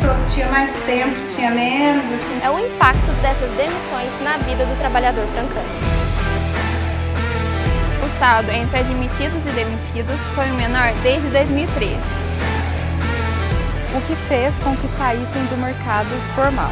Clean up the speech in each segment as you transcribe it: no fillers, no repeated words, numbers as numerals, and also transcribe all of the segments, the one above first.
pessoa que tinha mais tempo, tinha menos, assim. É o impacto dessas demissões na vida do trabalhador francano. O saldo entre admitidos e demitidos foi o menor desde 2013. O que fez com que saíssem do mercado formal.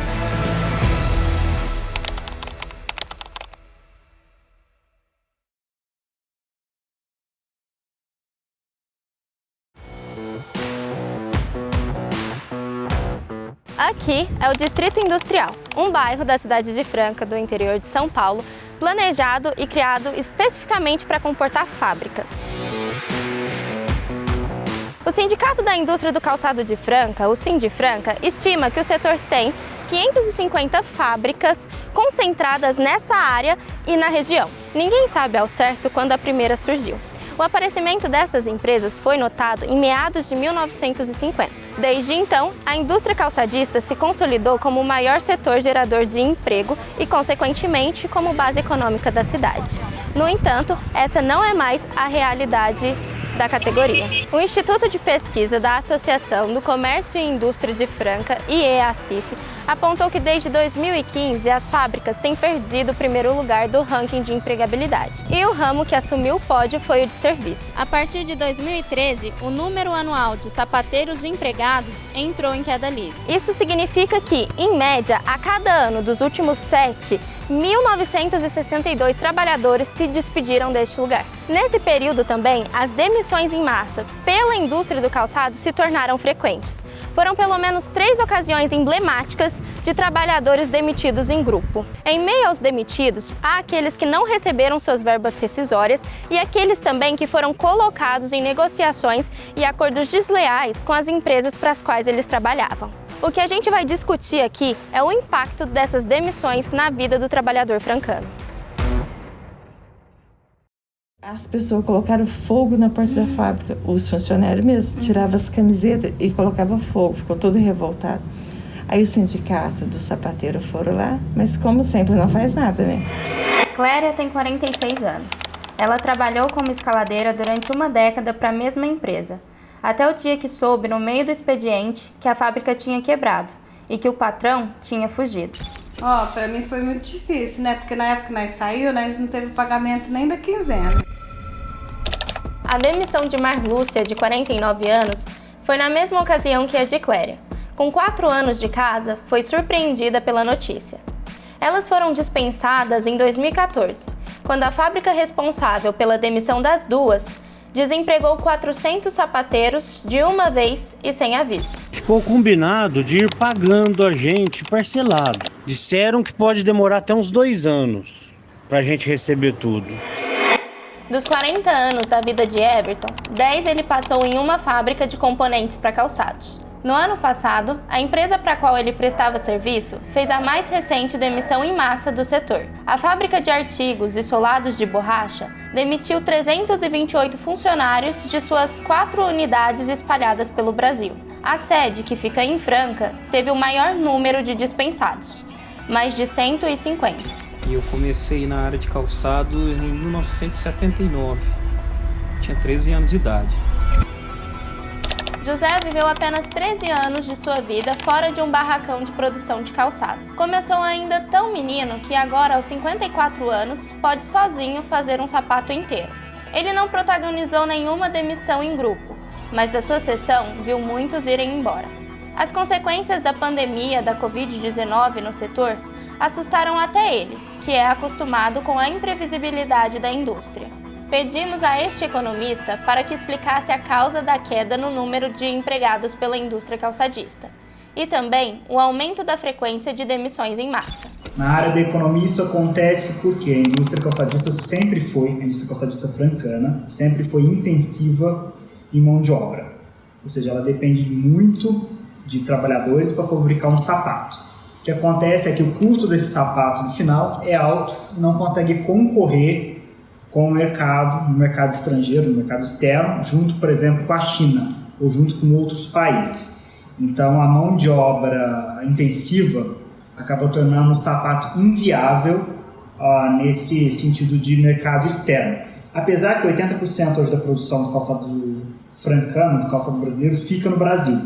Aqui é o Distrito Industrial, um bairro da cidade de Franca, do interior de São Paulo, planejado e criado especificamente para comportar fábricas. O Sindicato da Indústria do Calçado de Franca, o Sindifranca, estima que o setor tem 550 fábricas concentradas nessa área e na região. Ninguém sabe ao certo quando a primeira surgiu. O aparecimento dessas empresas foi notado em meados de 1950. Desde então, a indústria calçadista se consolidou como o maior setor gerador de emprego e, consequentemente, como base econômica da cidade. No entanto, essa não é mais a realidade da categoria. O Instituto de Pesquisa da Associação do Comércio e Indústria de Franca, IEACIF, apontou que desde 2015 as fábricas têm perdido o primeiro lugar do ranking de empregabilidade. E o ramo que assumiu o pódio foi o de serviço. A partir de 2013, o número anual de sapateiros empregados entrou em queda livre. Isso significa que, em média, a cada ano dos últimos 7, 1.962 trabalhadores se despediram deste lugar. Nesse período também, as demissões em massa pela indústria do calçado se tornaram frequentes. Foram pelo menos 3 ocasiões emblemáticas de trabalhadores demitidos em grupo. Em meio aos demitidos, há aqueles que não receberam suas verbas rescisórias e aqueles também que foram colocados em negociações e acordos desleais com as empresas para as quais eles trabalhavam. O que a gente vai discutir aqui é o impacto dessas demissões na vida do trabalhador francano. As pessoas colocaram fogo na porta da fábrica, os funcionários mesmo, tiravam as camisetas e colocavam fogo, ficou todo revoltado. Aí o sindicato dos sapateiros foram lá, mas como sempre não faz nada, né? Cléria tem 46 anos. Ela trabalhou como escaladeira durante uma década para a mesma empresa, até o dia que soube, no meio do expediente, que a fábrica tinha quebrado e que o patrão tinha fugido. Pra mim foi muito difícil, né? Porque na época que nós saímos, nós não teve pagamento nem da quinzena. A demissão de Marlúcia, de 49 anos, foi na mesma ocasião que a de Cléria. Com 4 anos de casa, foi surpreendida pela notícia. Elas foram dispensadas em 2014, quando a fábrica responsável pela demissão das duas desempregou 400 sapateiros de uma vez e sem aviso. Ficou combinado de ir pagando a gente parcelado. Disseram que pode demorar até uns 2 anos pra gente receber tudo. Dos 40 anos da vida de Everton, 10 ele passou em uma fábrica de componentes para calçados. No ano passado, a empresa para a qual ele prestava serviço fez a mais recente demissão em massa do setor. A fábrica de artigos e solados de borracha demitiu 328 funcionários de suas 4 unidades espalhadas pelo Brasil. A sede, que fica em Franca, teve o maior número de dispensados, mais de 150. E eu comecei na área de calçado em 1979. Tinha 13 anos de idade. José viveu apenas 13 anos de sua vida fora de um barracão de produção de calçado. Começou ainda tão menino que agora, aos 54 anos, pode sozinho fazer um sapato inteiro. Ele não protagonizou nenhuma demissão em grupo, mas da sua seção viu muitos irem embora. As consequências da pandemia da Covid-19 no setor assustaram até ele, que é acostumado com a imprevisibilidade da indústria. Pedimos a este economista para que explicasse a causa da queda no número de empregados pela indústria calçadista e também o aumento da frequência de demissões em massa. Na área da economia isso acontece porque a indústria calçadista sempre foi, a indústria calçadista francana, sempre foi intensiva em mão de obra. Ou seja, ela depende muito de trabalhadores para fabricar um sapato. O que acontece é que o custo desse sapato no final é alto e não consegue concorrer com o mercado, no mercado estrangeiro, no mercado externo, junto, por exemplo, com a China ou junto com outros países. Então, a mão de obra intensiva acaba tornando o sapato inviável nesse sentido de mercado externo. Apesar que 80% hoje da produção do calçado francano, do calçado brasileiro, fica no Brasil.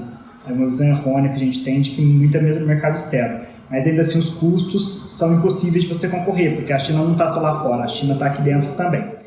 É uma visão errônea que a gente tem de que muita mesa no mercado externo. Mas ainda assim os custos são impossíveis de você concorrer, porque a China não está só lá fora, a China está aqui dentro também.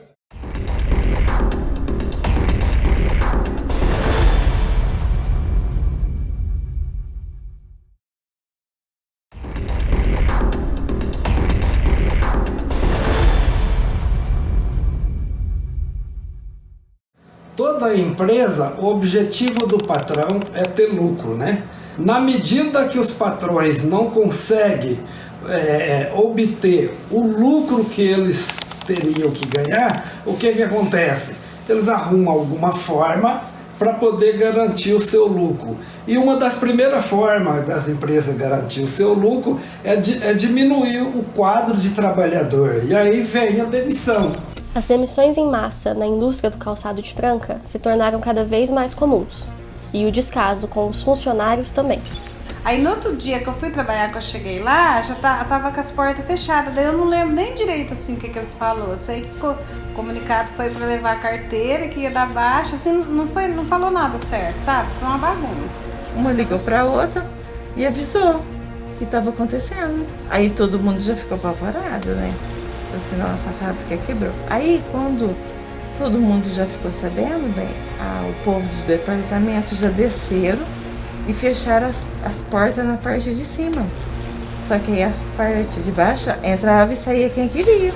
Toda empresa, o objetivo do patrão é ter lucro, né? Na medida que os patrões não conseguem obter o lucro que eles teriam que ganhar, o que acontece? Eles arrumam alguma forma para poder garantir o seu lucro. E uma das primeiras formas das empresas garantir o seu lucro é diminuir o quadro de trabalhador. E aí vem a demissão. As demissões em massa na indústria do calçado de Franca se tornaram cada vez mais comuns. E o descaso com os funcionários também. Aí no outro dia que eu fui trabalhar, que eu cheguei lá, já tava com as portas fechadas. Daí eu não lembro nem direito assim o que eles falaram. Eu sei que o comunicado foi para levar a carteira, que ia dar baixa, assim, não falou nada certo, sabe? Foi uma bagunça. Uma ligou para outra e avisou que estava acontecendo. Aí todo mundo já ficou apavorado, né? Assim, nossa, a fábrica quebrou. Aí quando todo mundo já ficou sabendo, bem, o povo dos departamentos já desceram e fecharam as portas na parte de cima. Só que aí as partes de baixo entrava e saía quem queria.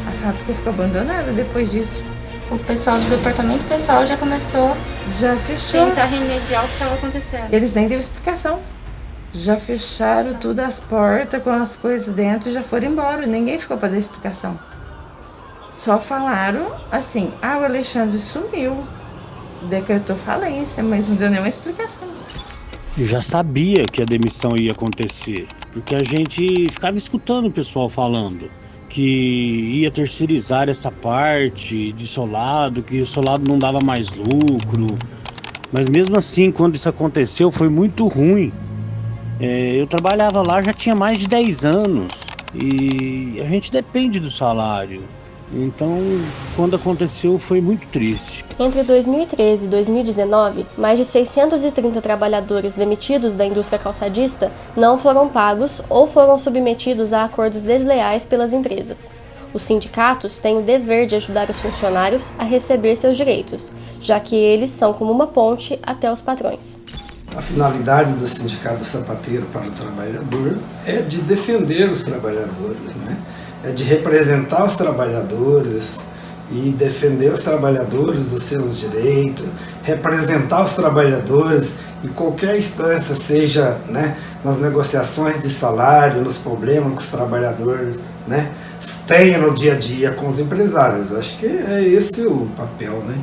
A fábrica ficou abandonada depois disso. O pessoal do departamento pessoal já começou Já fechou. a tentar remediar o que estava acontecendo. Eles nem deram explicação. Já fecharam todas as portas com as coisas dentro e já foram embora. Ninguém ficou para dar explicação. Só falaram assim, o Alexandre sumiu. Decretou falência, mas não deu nenhuma explicação. Eu já sabia que a demissão ia acontecer, porque a gente ficava escutando o pessoal falando que ia terceirizar essa parte de solado, que o solado não dava mais lucro. Mas mesmo assim, quando isso aconteceu, foi muito ruim. Eu trabalhava lá já tinha mais de 10 anos e a gente depende do salário. Então, quando aconteceu, foi muito triste. Entre 2013 e 2019, mais de 630 trabalhadores demitidos da indústria calçadista não foram pagos ou foram submetidos a acordos desleais pelas empresas. Os sindicatos têm o dever de ajudar os funcionários a receber seus direitos, já que eles são como uma ponte até os patrões. A finalidade do Sindicato Sapateiro para o Trabalhador é de defender os trabalhadores, né? É de representar os trabalhadores e defender os trabalhadores dos seus direitos, representar os trabalhadores em qualquer instância, seja, né, nas negociações de salário, nos problemas que os trabalhadores, né, tenham no dia a dia com os empresários. Eu acho que é esse o papel, né,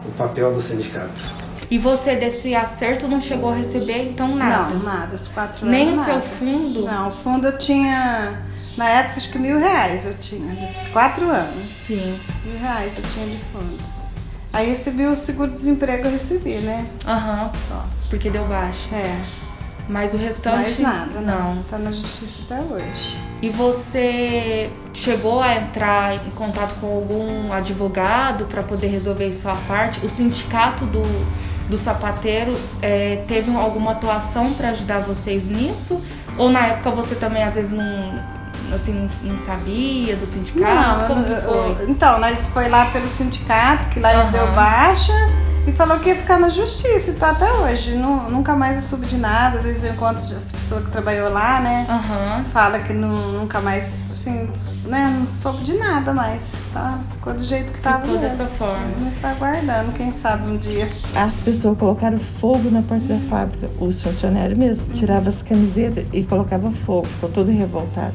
o papel do sindicato. E você desse acerto não chegou a receber, então, nada? Não, nada. Os 4 anos, nem o nada. seu fundo? Não, o fundo eu tinha, na época, acho que R$1.000 eu tinha, desses 4 anos. Sim. R$1.000 eu tinha de fundo. Aí recebi o seguro-desemprego, eu recebi, né? Aham, Só. porque deu baixa. Mas o restante... Mais nada, não. Tá na justiça até hoje. E você chegou a entrar em contato com algum advogado para poder resolver isso à parte? O sindicato do sapateiro teve alguma atuação para ajudar vocês nisso? Ou na época você também às vezes não sabia do sindicato? Não, então, nós foi lá pelo sindicato, que lá eles deu baixa e falou que ia ficar na justiça, e tá até hoje. Nunca mais eu soube de nada. Às vezes eu encontro as pessoas que trabalhou lá, né? Fala que nunca mais, assim, né? Não soube de nada mais. Tá? Ficou do jeito que tava mesmo. Dessa forma. Nós está aguardando, quem sabe um dia. As pessoas colocaram fogo na porta da fábrica. Os funcionários mesmo tiravam as camisetas e colocavam fogo. Ficou todo revoltado.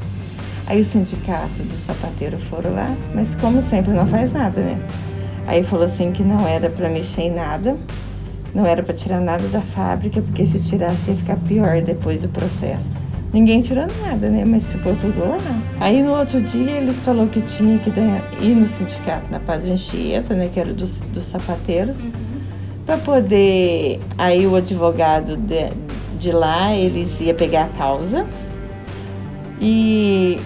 Aí o sindicato do sapateiro foram lá, mas como sempre não faz nada, né? Aí falou assim que não era para mexer em nada, não era para tirar nada da fábrica, porque se tirasse ia ficar pior depois do processo. Ninguém tirou nada, né? Mas ficou tudo lá. Aí no outro dia eles falaram que tinha que ir no sindicato, na Paz Anchieta, né? Que era dos sapateiros, para poder... Aí o advogado de lá, eles ia pegar a causa E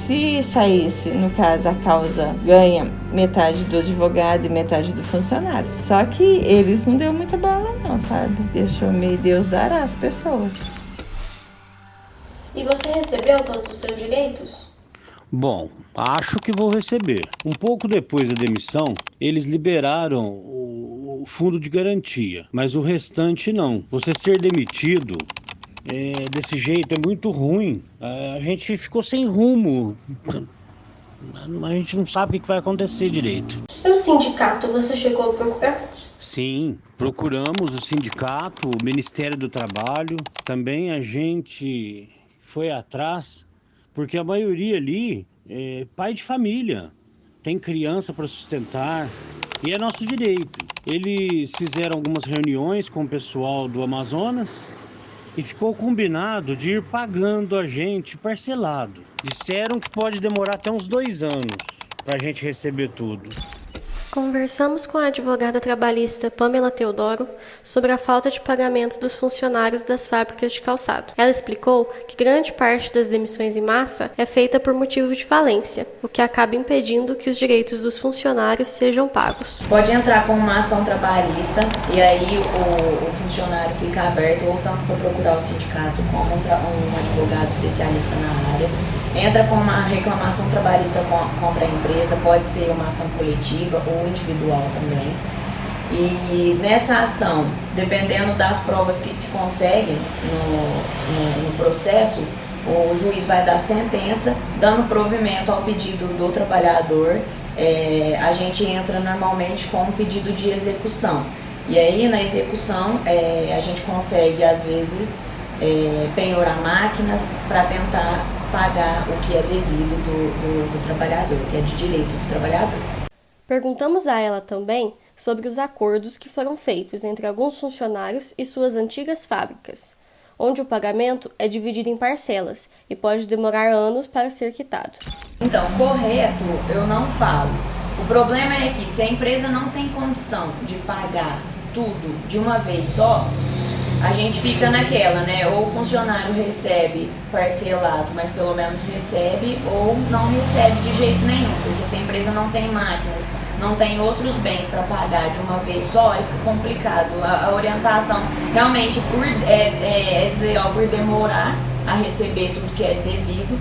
se saísse, no caso, a causa ganha metade do advogado e metade do funcionário. Só que eles não deu muita bola não, sabe? Deixou meio Deus dará às pessoas. E você recebeu todos os seus direitos? Bom, acho que vou receber. Um pouco depois da demissão, eles liberaram o fundo de garantia, mas o restante não. Você ser demitido desse jeito é muito ruim. A gente ficou sem rumo. A gente não sabe o que vai acontecer direito. E o sindicato, você chegou a procurar? Sim, procuramos o sindicato, o Ministério do Trabalho. Também a gente foi atrás, porque a maioria ali é pai de família, tem criança para sustentar e é nosso direito. Eles fizeram algumas reuniões com o pessoal do Amazonas e ficou combinado de ir pagando a gente parcelado. Disseram que pode demorar até uns 2 anos para a gente receber tudo. Conversamos com a advogada trabalhista Pamela Teodoro sobre a falta de pagamento dos funcionários das fábricas de calçado. Ela explicou que grande parte das demissões em massa é feita por motivo de falência, o que acaba impedindo que os direitos dos funcionários sejam pagos. Pode entrar com uma ação trabalhista e aí o funcionário fica aberto ou tanto para procurar o sindicato como um advogado especialista na área. Entra com uma reclamação trabalhista contra a empresa, pode ser uma ação coletiva ou individual também. E nessa ação, dependendo das provas que se conseguem no processo, o juiz vai dar sentença, dando provimento ao pedido do trabalhador. A gente entra normalmente com um pedido de execução. E aí, na execução, a gente consegue, às vezes, penhorar máquinas para tentar pagar o que é devido do trabalhador, que é de direito do trabalhador. Perguntamos a ela também sobre os acordos que foram feitos entre alguns funcionários e suas antigas fábricas, onde o pagamento é dividido em parcelas e pode demorar anos para ser quitado. Então, correto, eu não falo. O problema é que se a empresa não tem condição de pagar tudo de uma vez só, a gente fica naquela, né? Ou o funcionário recebe parcelado, mas pelo menos recebe, ou não recebe de jeito nenhum, porque se a empresa não tem máquinas, não tem outros bens para pagar de uma vez só, aí fica complicado. A orientação realmente por demorar a receber tudo que é devido,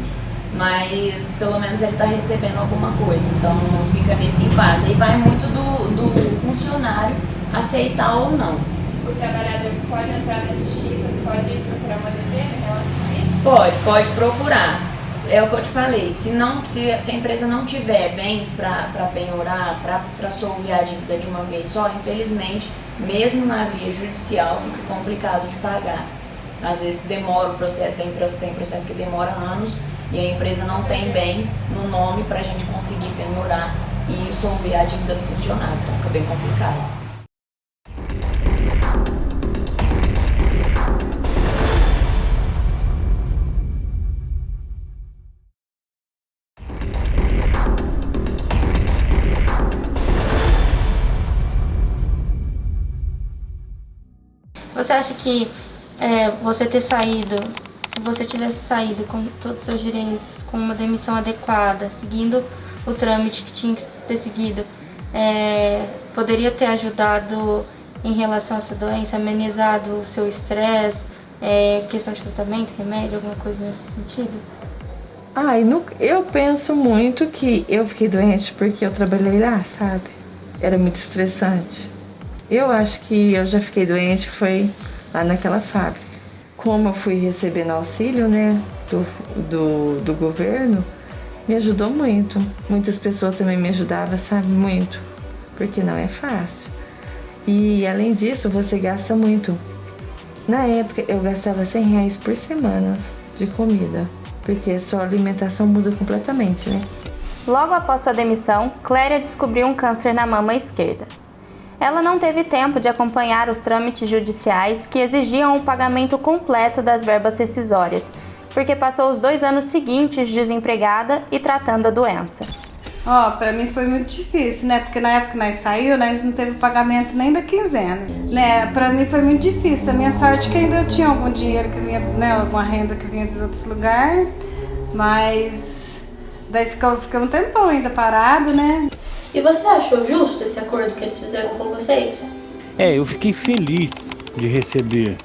mas pelo menos ele está recebendo alguma coisa, então não fica nesse impasse. Aí vai muito do funcionário aceitar ou não. O trabalhador pode entrar na justiça, pode procurar uma defesa em relação a isso? Pode procurar. É o que eu te falei, se a empresa não tiver bens para penhorar, para solver a dívida de uma vez só, infelizmente, mesmo na via judicial, fica complicado de pagar. Às vezes demora o processo, tem processo que demora anos e a empresa não tem bens no nome para a gente conseguir penhorar e solver a dívida do funcionário, então fica bem complicado. Você acha que você ter saído, se você tivesse saído com todos os seus direitos, com uma demissão adequada, seguindo o trâmite que tinha que ter seguido, poderia ter ajudado em relação a essa doença, amenizado o seu estresse, questão de tratamento, remédio, alguma coisa nesse sentido? Eu penso muito que eu fiquei doente porque eu trabalhei lá, sabe? Era muito estressante. Eu acho que eu já fiquei doente foi lá naquela fábrica. Como eu fui recebendo auxílio, né, do governo, me ajudou muito. Muitas pessoas também me ajudavam, sabe, muito. Porque não é fácil. E além disso, você gasta muito. Na época, eu gastava R$100 por semana de comida. Porque a sua alimentação muda completamente, né? Logo após sua demissão, Cléria descobriu um câncer na mama esquerda. Ela não teve tempo de acompanhar os trâmites judiciais que exigiam o pagamento completo das verbas rescisórias, porque passou os 2 anos seguintes desempregada e tratando a doença. Pra mim foi muito difícil, né? Porque na época que nós saímos, nós não teve pagamento nem da quinzena, né? Pra mim foi muito difícil. A minha sorte é que ainda eu tinha algum dinheiro que vinha, né? Alguma renda que vinha dos outros lugares, mas daí ficou um tempão ainda parado, né? E você achou justo esse acordo que eles fizeram com vocês? Eu fiquei feliz de receber.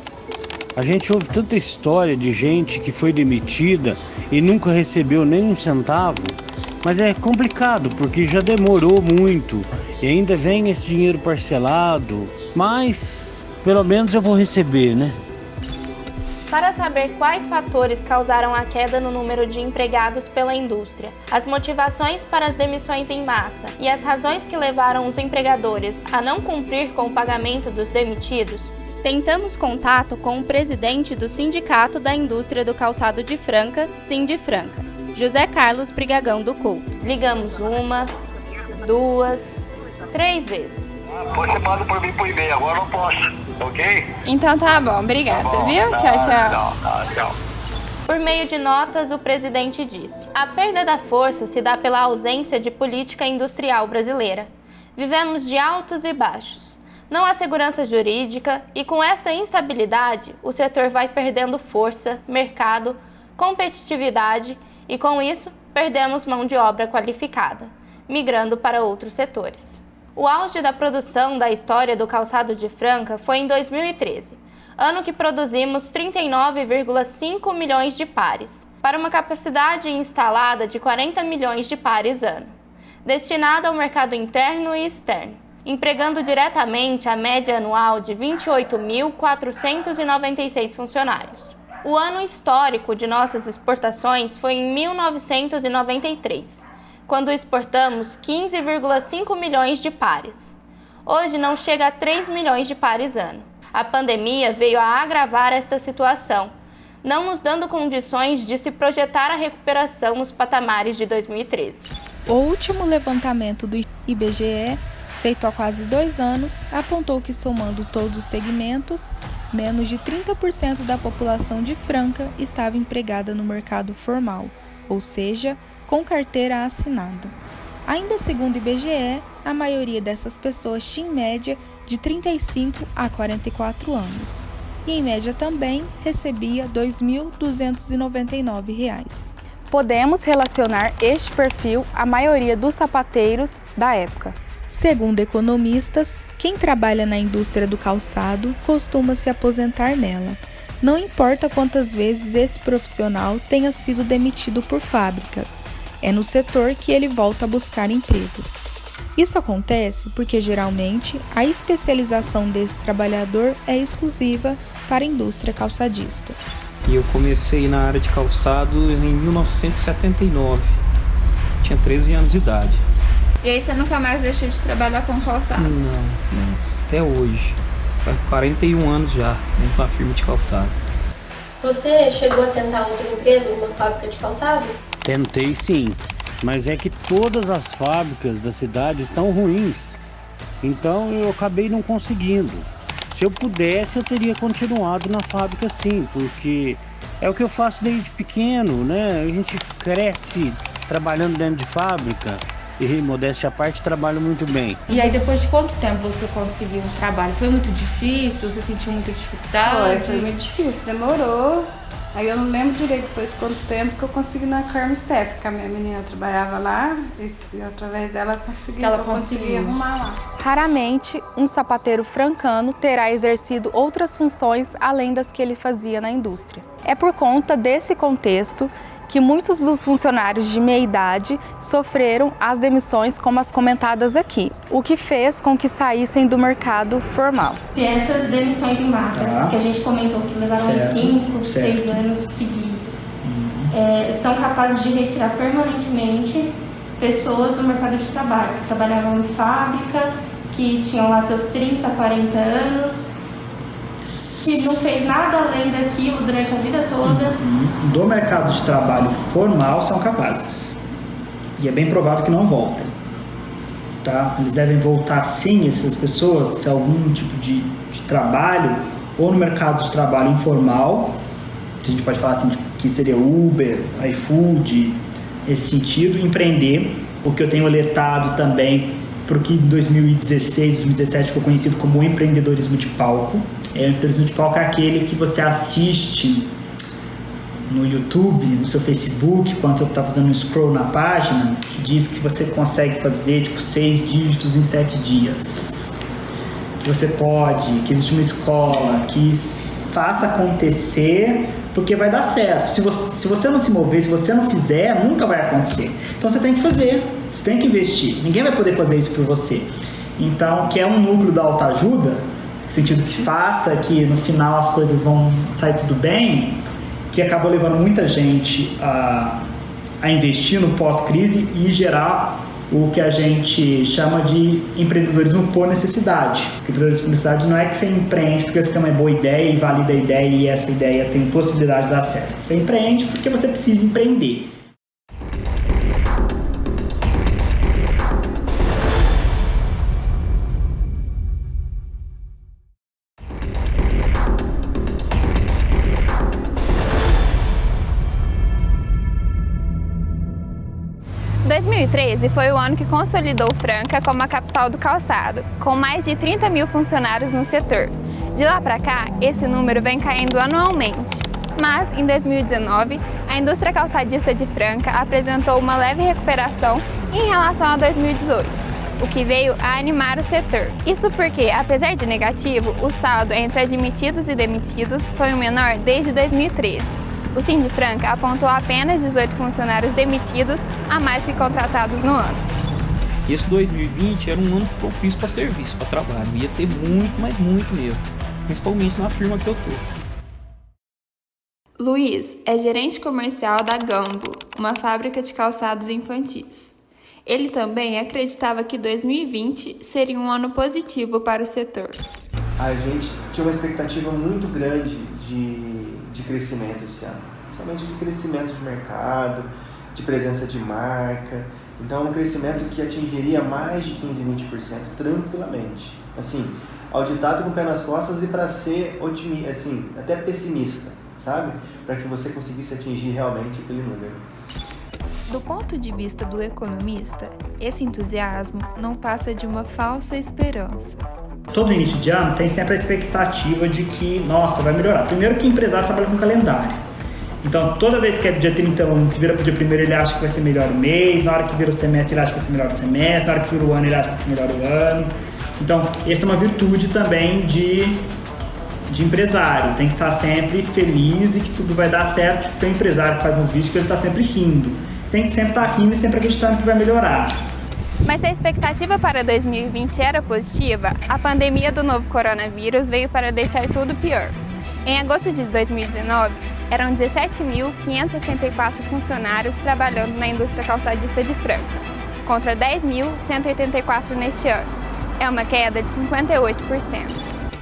A gente ouve tanta história de gente que foi demitida e nunca recebeu nem um centavo. Mas é complicado, porque já demorou muito e ainda vem esse dinheiro parcelado, mas pelo menos eu vou receber, né? Para saber quais fatores causaram a queda no número de empregados pela indústria, as motivações para as demissões em massa e as razões que levaram os empregadores a não cumprir com o pagamento dos demitidos, tentamos contato com o presidente do Sindicato da Indústria do Calçado de Franca, Sindifranca, José Carlos Brigagão do Couto. Ligamos 1, 2, 3 vezes. Você manda por mim por e-mail, agora eu não posso, ok? Então tá bom, obrigada, viu? Tchau. Tchau. Por meio de notas, o presidente disse: a perda da força se dá pela ausência de política industrial brasileira. Vivemos de altos e baixos. Não há segurança jurídica e com esta instabilidade, o setor vai perdendo força, mercado, competitividade e, com isso, perdemos mão de obra qualificada, migrando para outros setores. O auge da produção da história do calçado de Franca foi em 2013, ano que produzimos 39,5 milhões de pares, para uma capacidade instalada de 40 milhões de pares ano, destinada ao mercado interno e externo, empregando diretamente a média anual de 28.496 funcionários. O ano histórico de nossas exportações foi em 1993, quando exportamos 15,5 milhões de pares. Hoje não chega a 3 milhões de pares ano. A pandemia veio a agravar esta situação, não nos dando condições de se projetar a recuperação nos patamares de 2013. O último levantamento do IBGE, feito há quase 2 anos, apontou que, somando todos os segmentos, menos de 30% da população de Franca estava empregada no mercado formal, ou seja, com carteira assinada. Ainda segundo o IBGE, a maioria dessas pessoas tinha em média de 35 a 44 anos e em média também recebia R$ 2.299. Podemos relacionar este perfil à maioria dos sapateiros da época. Segundo economistas, quem trabalha na indústria do calçado costuma se aposentar nela. Não importa quantas vezes esse profissional tenha sido demitido por fábricas, é no setor que ele volta a buscar emprego. Isso acontece porque, geralmente, a especialização desse trabalhador é exclusiva para a indústria calçadista. E eu comecei na área de calçado em 1979. Tinha 13 anos de idade. E aí você nunca mais deixou de trabalhar com calçado? Não. Até hoje. Faz 41 anos já dentro da firma de calçado. Você chegou a tentar outro emprego numa fábrica de calçado? Tentei sim, mas é que todas as fábricas da cidade estão ruins. Então eu acabei não conseguindo. Se eu pudesse, eu teria continuado na fábrica sim, porque é o que eu faço desde pequeno, né? A gente cresce trabalhando dentro de fábrica. E, modéstia à parte, trabalho muito bem. E aí, depois de quanto tempo você conseguiu um trabalho? Foi muito difícil? Você sentiu muita dificuldade? Foi muito difícil, demorou. Aí eu não lembro direito depois de quanto tempo que eu consegui na Carmen Steff, que a minha menina trabalhava lá e através dela eu consegui arrumar lá. Raramente, um sapateiro francano terá exercido outras funções além das que ele fazia na indústria. É por conta desse contexto que muitos dos funcionários de meia idade sofreram as demissões como as comentadas aqui, o que fez com que saíssem do mercado formal. E essas demissões em massa, essas que a gente comentou, que levaram 5, 6 anos seguidos, são capazes de retirar permanentemente pessoas do mercado de trabalho, que trabalhavam em fábrica, que tinham lá seus 30, 40 anos, que não fez nada além daquilo durante a vida toda. Do mercado de trabalho formal são capazes. E é bem provável que não voltem. Tá? Eles devem voltar sim, essas pessoas, se algum tipo de trabalho, ou no mercado de trabalho informal, que a gente pode falar assim, tipo, que seria Uber, iFood, esse sentido, empreender o que eu tenho alertado também para o que em 2016, 2017 ficou conhecido como o empreendedorismo de palco. O empreendedorismo de palco é aquele que você assiste no YouTube, no seu Facebook, quando você está fazendo um scroll na página, que diz que você consegue fazer 6 dígitos em 7 dias. Que você pode, que existe uma escola, que faça acontecer, porque vai dar certo. Se você não se mover, se você não fizer, nunca vai acontecer. Então você tem que fazer, você tem que investir. Ninguém vai poder fazer isso por você. Então, que é um núcleo da autoajuda, no sentido que faça que no final as coisas vão sair tudo bem, que acabou levando muita gente a investir no pós-crise e gerar o que a gente chama de empreendedorismo por necessidade. O empreendedorismo por necessidade não é que você empreende porque você tem uma boa ideia e valida a ideia e essa ideia tem possibilidade de dar certo. Você empreende porque você precisa empreender. Em 2013 foi o ano que consolidou Franca como a capital do calçado, com mais de 30 mil funcionários no setor. De lá para cá, esse número vem caindo anualmente. Mas, em 2019, a indústria calçadista de Franca apresentou uma leve recuperação em relação a 2018, o que veio a animar o setor. Isso porque, apesar de negativo, o saldo entre admitidos e demitidos foi o menor desde 2013. O Sindifranca apontou apenas 18 funcionários demitidos a mais que contratados no ano. Esse 2020 era um ano propício para serviço, para trabalho. Ia ter muito, mas muito mesmo. Principalmente na firma que eu tô. Luiz é gerente comercial da Gambo, uma fábrica de calçados infantis. Ele também acreditava que 2020 seria um ano positivo para o setor. A gente tinha uma expectativa muito grande de crescimento esse ano, somente de crescimento de mercado, de presença de marca. Então, um crescimento que atingiria mais de 15, 20% tranquilamente. Assim, auditado com o pé nas costas e para ser otimista, assim, até pessimista, sabe? Para que você conseguisse atingir realmente aquele número. Do ponto de vista do economista, esse entusiasmo não passa de uma falsa esperança. Todo início de ano tem sempre a expectativa de que, nossa, vai melhorar. Primeiro que o empresário trabalha com calendário. Então, toda vez que é dia 31, que vira pro dia 1º, ele acha que vai ser melhor o mês. Na hora que vira o semestre, ele acha que vai ser melhor o semestre. Na hora que vira o ano, ele acha que vai ser melhor o ano. Então, essa é uma virtude também de empresário. Tem que estar sempre feliz e que tudo vai dar certo. Tem um empresário que faz uns vídeos que ele está sempre rindo. Tem que sempre estar rindo e sempre acreditando que vai melhorar. Mas se a expectativa para 2020 era positiva, a pandemia do novo coronavírus veio para deixar tudo pior. Em agosto de 2019, eram 17.564 funcionários trabalhando na indústria calçadista de Franca, contra 10.184 neste ano. É uma queda de 58%.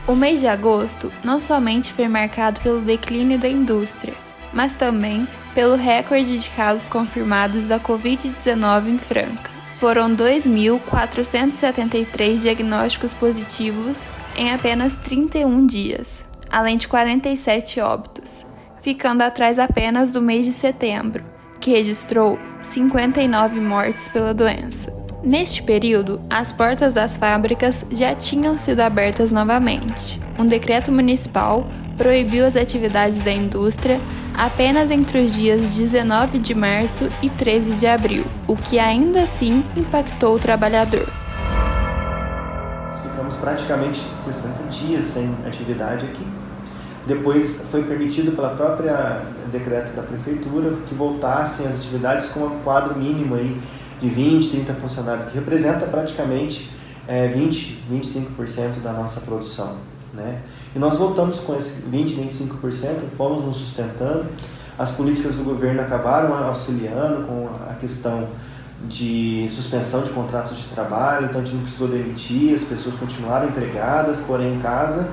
O mês de agosto não somente foi marcado pelo declínio da indústria, mas também pelo recorde de casos confirmados da Covid-19 em Franca. Foram 2.473 diagnósticos positivos em apenas 31 dias, além de 47 óbitos, ficando atrás apenas do mês de setembro, que registrou 59 mortes pela doença. Neste período, as portas das fábricas já tinham sido abertas novamente. Um decreto municipal proibiu as atividades da indústria apenas entre os dias 19 de março e 13 de abril, o que ainda assim impactou o trabalhador. Ficamos praticamente 60 dias sem atividade aqui. Depois foi permitido pela própria decreto da prefeitura que voltassem as atividades com um quadro mínimo aí de 20, 30 funcionários, que representa praticamente 20, 25% da nossa produção, né? E nós voltamos com esse 20, 25%, fomos nos sustentando. As políticas do governo acabaram auxiliando com a questão de suspensão de contratos de trabalho, então a gente não precisou demitir, as pessoas continuaram empregadas, porém em casa,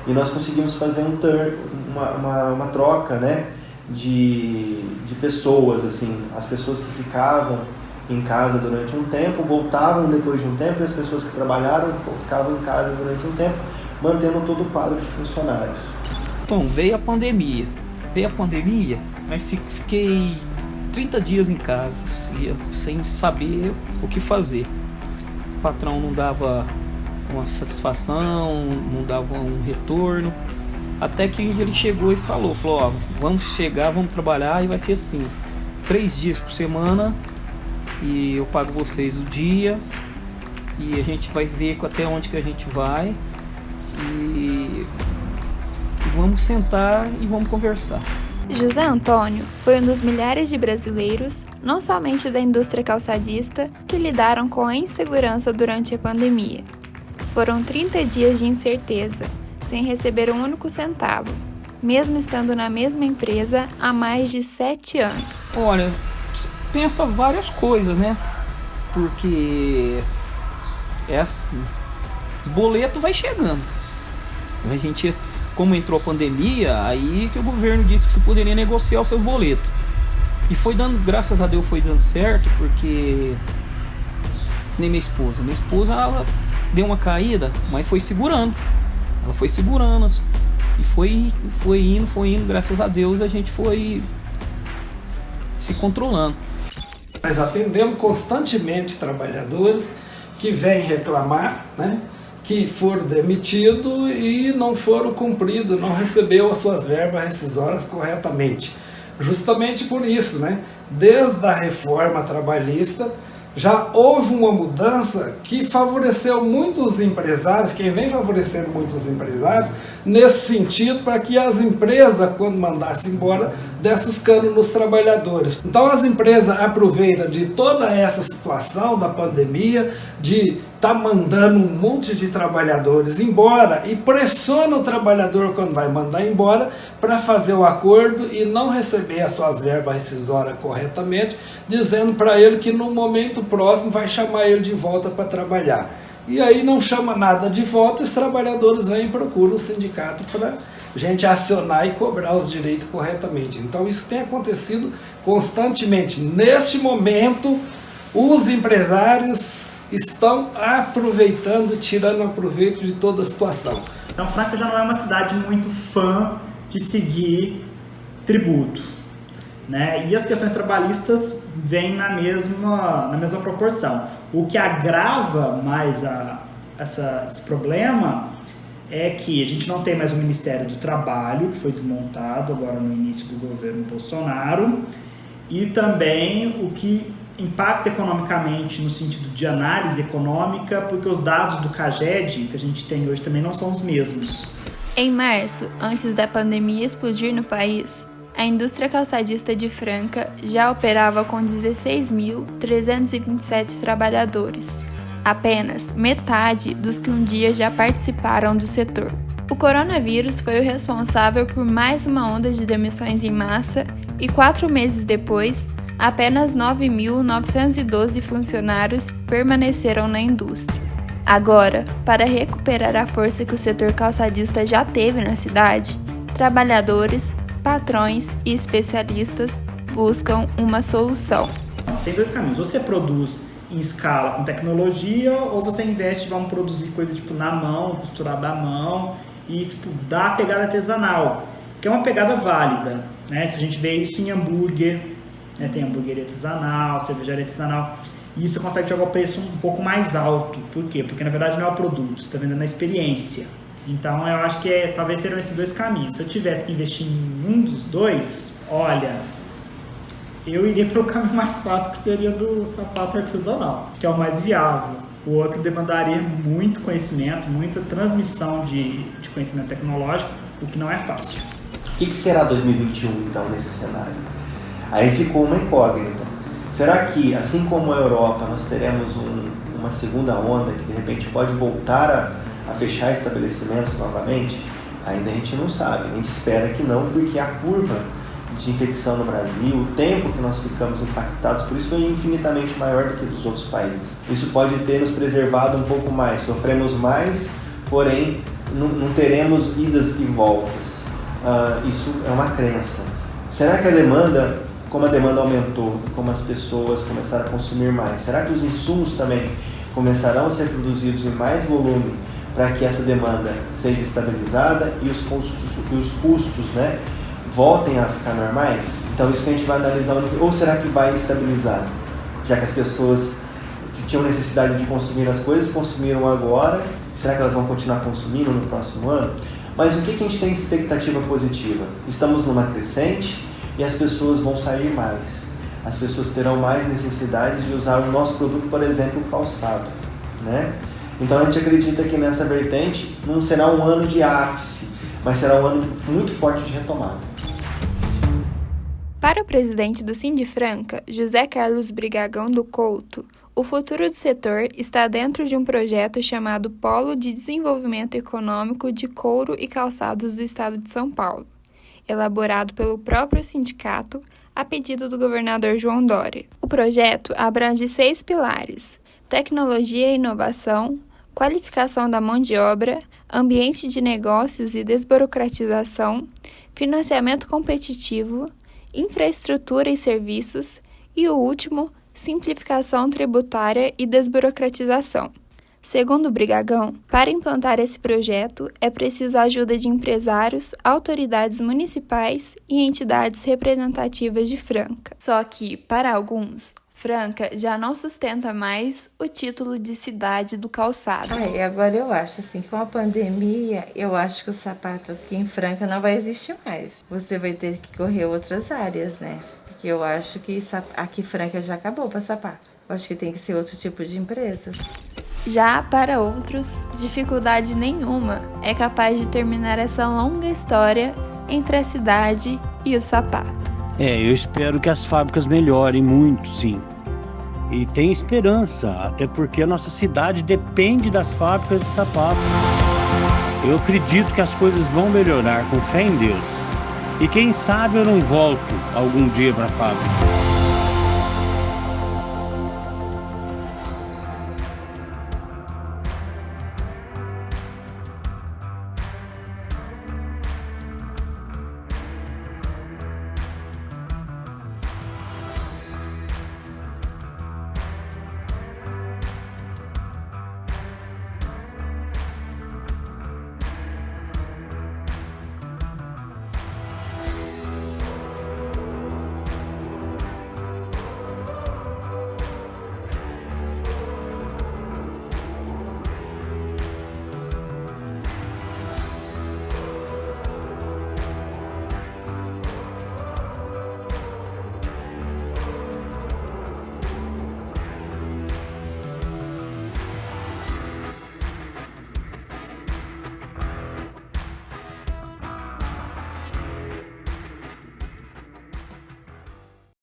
e nós conseguimos fazer uma troca, né, de pessoas, assim, as pessoas que ficavam em casa durante um tempo, voltavam depois de um tempo, e as pessoas que trabalharam ficavam em casa durante um tempo, mantendo todo o quadro de funcionários. Bom, veio a pandemia, mas fiquei 30 dias em casa, sem saber o que fazer. O patrão não dava uma satisfação, não dava um retorno. Até que um dia ele chegou e falou, ó, vamos chegar, vamos trabalhar e vai ser assim, 3 dias por semana e eu pago vocês o dia e a gente vai ver até onde que a gente vai e vamos sentar e vamos conversar. José Antônio foi um dos milhares de brasileiros, não somente da indústria calçadista, que lidaram com a insegurança durante a pandemia. Foram 30 dias de incerteza, sem receber um único centavo, mesmo estando na mesma empresa há mais de 7 anos. Olha, você pensa várias coisas, né? Porque é assim, o boleto vai chegando. A gente, como entrou a pandemia, aí que o governo disse que você poderia negociar os seus boletos. E foi dando, graças a Deus foi dando certo, porque nem minha esposa ela deu uma caída, mas foi segurando. Ela foi segurando e foi indo, graças a Deus a gente foi se controlando. Nós atendemos constantemente trabalhadores que vêm reclamar, né, que foram demitidos e não foram cumpridos, não recebeu as suas verbas rescisórias corretamente. Justamente por isso, né, desde a reforma trabalhista, já houve uma mudança que favoreceu muitos empresários, quem vem favorecendo muitos empresários, nesse sentido, para que as empresas, quando mandassem embora, dessem os canos nos trabalhadores. Então as empresas aproveitam de toda essa situação da pandemia, de estar mandando um monte de trabalhadores embora e pressiona o trabalhador quando vai mandar embora para fazer o acordo e não receber as suas verbas rescisórias corretamente, dizendo para ele que no momento próximo vai chamar ele de volta para trabalhar. E aí não chama nada de volta, os trabalhadores vêm e procuram o sindicato para a gente acionar e cobrar os direitos corretamente. Então isso tem acontecido constantemente. Neste momento, os empresários estão aproveitando, tirando proveito de toda a situação. Então Franca já não é uma cidade muito fã de seguir tributo, né? E as questões trabalhistas vêm na mesma proporção. O que agrava mais esse problema é que a gente não tem mais o Ministério do Trabalho, que foi desmontado agora no início do governo Bolsonaro, e também o que impacta economicamente no sentido de análise econômica, porque os dados do CAGED que a gente tem hoje também não são os mesmos. Em março, antes da pandemia explodir no país, a indústria calçadista de Franca já operava com 16.327 trabalhadores, apenas metade dos que um dia já participaram do setor. O coronavírus foi o responsável por mais uma onda de demissões em massa e 4 meses depois, apenas 9.912 funcionários permaneceram na indústria. Agora, para recuperar a força que o setor calçadista já teve na cidade, trabalhadores, patrões e especialistas buscam uma solução. Tem 2 caminhos, ou você produz em escala com tecnologia, ou você investe, vamos produzir coisa tipo na mão, costurada à mão e tipo dar a pegada artesanal, que é uma pegada válida, né? A gente vê isso em hambúrguer, né? Tem hambúrgueria artesanal, cervejaria artesanal, e isso você consegue jogar o preço um pouco mais alto. Por quê? Porque na verdade não é o produto, você está vendendo a experiência. Então eu acho que talvez serão esses 2 caminhos. Se eu tivesse que investir em um dos 2, olha, eu iria para o caminho mais fácil, que seria do sapato artesanal, que é o mais viável. O outro demandaria muito conhecimento, muita transmissão de conhecimento tecnológico, o que não é fácil. O que será 2021 então nesse cenário? Aí ficou uma incógnita. Será que, assim como a Europa, nós teremos uma segunda onda que de repente pode voltar a fechar estabelecimentos novamente? Ainda a gente não sabe, a gente espera que não, porque a curva de infecção no Brasil, o tempo que nós ficamos impactados por isso foi infinitamente maior do que dos outros países. Isso pode ter nos preservado um pouco mais, sofremos mais, porém não teremos idas e voltas. Isso é uma crença. Será que a demanda, como a demanda aumentou, como as pessoas começaram a consumir mais, será que os insumos também começarão a ser produzidos em mais volume para que essa demanda seja estabilizada e os custos, né, voltem a ficar normais? Então isso que a gente vai analisar, ou será que vai estabilizar? Já que as pessoas que tinham necessidade de consumir as coisas, consumiram agora, será que elas vão continuar consumindo no próximo ano? Mas o que a gente tem de expectativa positiva? Estamos numa crescente e as pessoas vão sair mais. As pessoas terão mais necessidade de usar o nosso produto, por exemplo, o calçado, né? Então a gente acredita que nessa vertente não será um ano de ápice, mas será um ano muito forte de retomada. Para o presidente do Sindifranca, José Carlos Brigagão do Couto, o futuro do setor está dentro de um projeto chamado Polo de Desenvolvimento Econômico de Couro e Calçados do Estado de São Paulo, elaborado pelo próprio sindicato a pedido do governador João Dória. O projeto abrange 6 pilares: tecnologia e inovação, qualificação da mão de obra, ambiente de negócios e desburocratização, financiamento competitivo, infraestrutura e serviços e o último, simplificação tributária e desburocratização. Segundo o Brigagão, para implantar esse projeto é preciso a ajuda de empresários, autoridades municipais e entidades representativas de Franca. Só que, para alguns, Franca já não sustenta mais o título de cidade do calçado. Agora eu acho assim, com a pandemia, eu acho que o sapato aqui em Franca não vai existir mais. Você vai ter que correr outras áreas, né? Porque eu acho que aqui Franca já acabou para sapato. Eu acho que tem que ser outro tipo de empresa. Já para outros, dificuldade nenhuma é capaz de terminar essa longa história entre a cidade e o sapato. Eu espero que as fábricas melhorem muito, sim. E tem esperança, até porque a nossa cidade depende das fábricas de sapato. Eu acredito que as coisas vão melhorar, com fé em Deus. E quem sabe eu não volto algum dia para a fábrica.